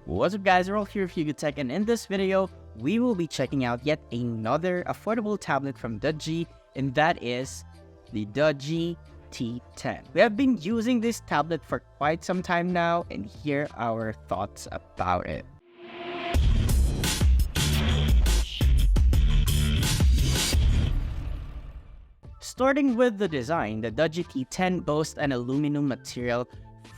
What's up guys, we're all here with DOOGEE Tech, and in this video, we will be checking out yet another affordable tablet from DOOGEE, and that is the DOOGEE T10. We have been using this tablet for quite some time now, and here are our thoughts about it. Starting with the design, the DOOGEE T10 boasts an aluminum material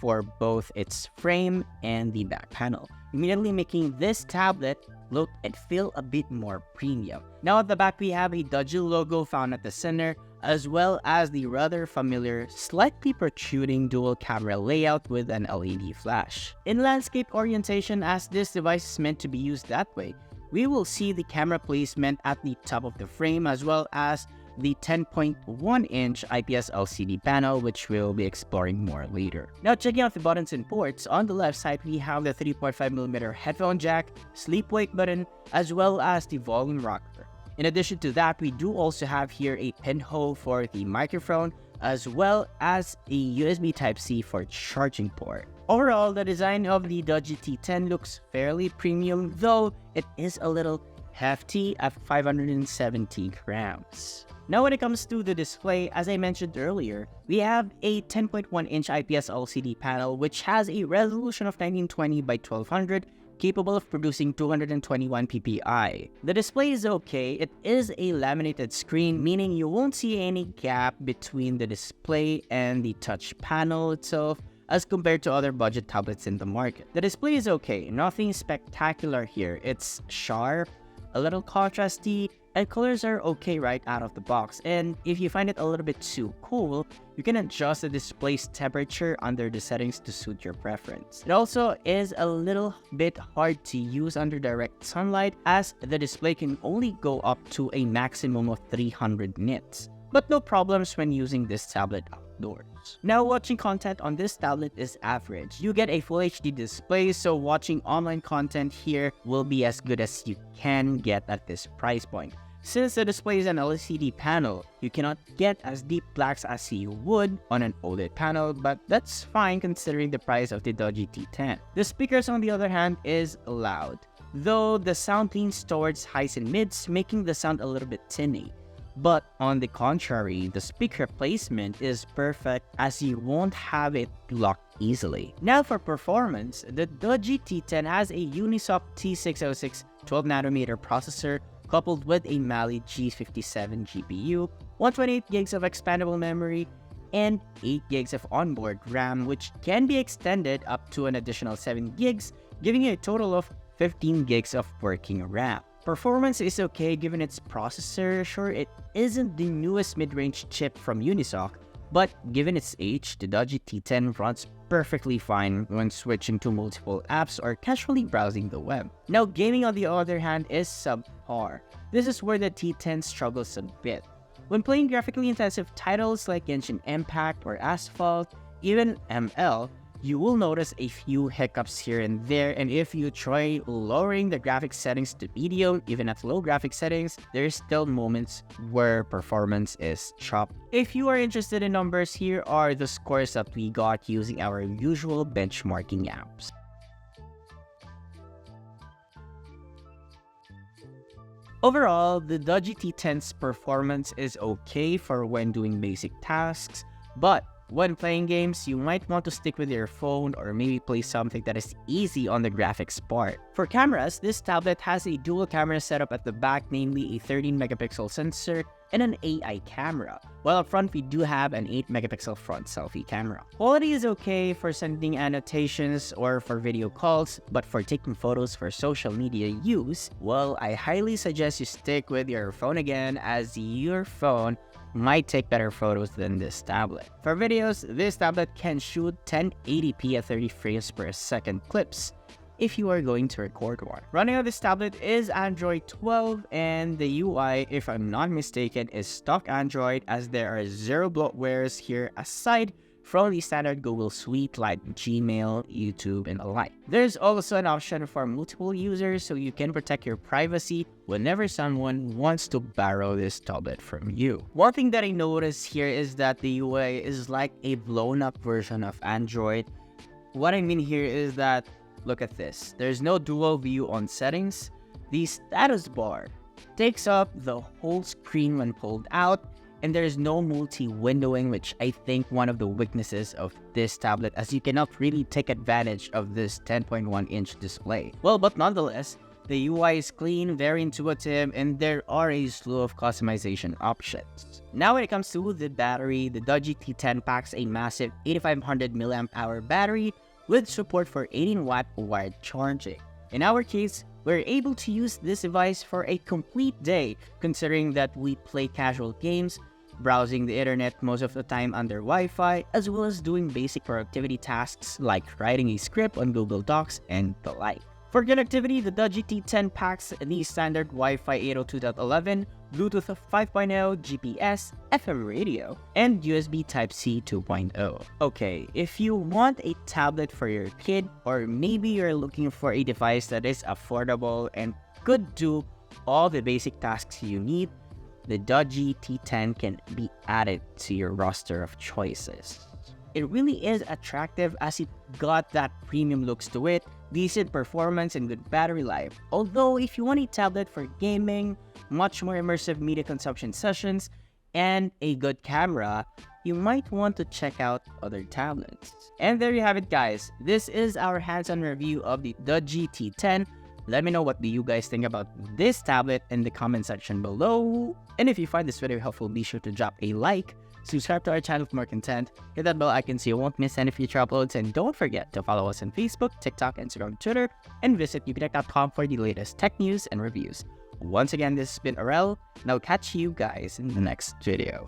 for both its frame and the back panel, immediately making this tablet look and feel a bit more premium. Now at the back, we have a DOOGEE logo found at the center, as well as the rather familiar, slightly protruding dual camera layout with an LED flash. In landscape orientation, as this device is meant to be used that way, we will see the camera placement at the top of the frame, as well as the 10.1-inch IPS LCD panel, which we'll be exploring more later. Now checking out the buttons and ports, on the left side we have the 3.5mm headphone jack, sleep wake button, as well as the volume rocker. In addition to that, we do also have here a pinhole for the microphone, as well as a USB Type-C for charging port. Overall, the design of the DOOGEE T10 looks fairly premium, though it is a little hefty at 570 grams. Now when it comes to the display, as I mentioned earlier, we have a 10.1-inch IPS LCD panel which has a resolution of 1920 by 1200, capable of producing 221 ppi. The display is okay. It is a laminated screen, meaning you won't see any gap between the display and the touch panel itself as compared to other budget tablets in the market. The display is okay, nothing spectacular here. It's sharp, a little contrasty, and colors are okay right out of the box. And if you find it a little bit too cool, you can adjust the display's temperature under the settings to suit your preference. It also is a little bit hard to use under direct sunlight, as the display can only go up to a maximum of 300 nits. But no problems when using this tablet outdoors. Now watching content on this tablet is average. You get a full HD display, so watching online content here will be as good as you can get at this price point. Since the display is an LCD panel, you cannot get as deep blacks as you would on an OLED panel, but that's fine considering the price of the DOOGEE T10. The speakers, on the other hand, is loud, though the sound leans towards highs and mids, making the sound a little bit tinny. But on the contrary, the speaker placement is perfect, as you won't have it locked easily. Now for performance, the DOOGEE T10 has a Unisoc T606 12nm processor coupled with a Mali G57 GPU, 128GB of expandable memory, and 8GB of onboard RAM, which can be extended up to an additional 7GB, giving you a total of 15GB of working RAM. Performance is okay given its processor. Sure, it isn't the newest mid-range chip from Unisoc, but given its age, the DOOGEE T10 runs perfectly fine when switching to multiple apps or casually browsing the web. Now gaming, on the other hand, is subpar. This is where the T10 struggles a bit. When playing graphically intensive titles like Genshin Impact or Asphalt, even ML, you will notice a few hiccups here and there, and if you try lowering the graphics settings to medium, even at low graphics settings, there's still moments where performance is choppy. If you are interested in numbers, here are the scores that we got using our usual benchmarking apps. Overall, the DOOGEE T10's performance is okay for when doing basic tasks, but when playing games, you might want to stick with your phone or maybe play something that is easy on the graphics part. For cameras, this tablet has a dual camera setup at the back, namely a 13-megapixel sensor and an AI camera, while up front we do have an 8-megapixel front selfie camera. Quality is okay for sending annotations or for video calls, but for taking photos for social media use, well, I highly suggest you stick with your phone again, as your phone might take better photos than this tablet. For videos, this tablet can shoot 1080p at 30 frames per second clips if you are going to record one. Running on this tablet is Android 12, and the UI, if I'm not mistaken, is stock Android, as there are zero bloatwares here aside from the standard Google Suite like Gmail, YouTube, and the like. There's also an option for multiple users, so you can protect your privacy whenever someone wants to borrow this tablet from you. One thing that I noticed here is that the UI is like a blown up version of Android. What I mean here is that look at this. There's no dual view on settings. The status bar takes up the whole screen when pulled out, and there's no multi-windowing, which I think one of the weaknesses of this tablet, as you cannot really take advantage of this 10.1-inch display. Well, but nonetheless, the UI is clean, very intuitive, and there are a slew of customization options. Now when it comes to the battery, the DOOGEE T10 packs a massive 8500 mAh battery with support for 18-watt wired charging. In our case, we're able to use this device for a complete day, considering that we play casual games, browsing the internet most of the time under Wi-Fi, as well as doing basic productivity tasks like writing a script on Google Docs and the like. For connectivity, the DOOGEE T10 packs the standard Wi-Fi 802.11, Bluetooth 5.0, GPS, FM radio, and USB Type-C 2.0. Okay, if you want a tablet for your kid, or maybe you're looking for a device that is affordable and could do all the basic tasks you need, the DOOGEE T10 can be added to your roster of choices. It really is attractive as it got that premium looks to it, decent performance, and good battery life. Although if you want a tablet for gaming, much more immersive media consumption sessions, and a good camera, you might want to check out other tablets. And there you have it, guys. This is our hands-on review of the DOOGEE T10. Let me know what do you guys think about this tablet in the comment section below. And if you find this video helpful, be sure to drop a like, subscribe to our channel for more content, hit that bell icon so you won't miss any future uploads, and don't forget to follow us on Facebook, TikTok, Instagram, Twitter, and visit UPTech.com for the latest tech news and reviews. Once again, this has been Arel, and I'll catch you guys in the next video.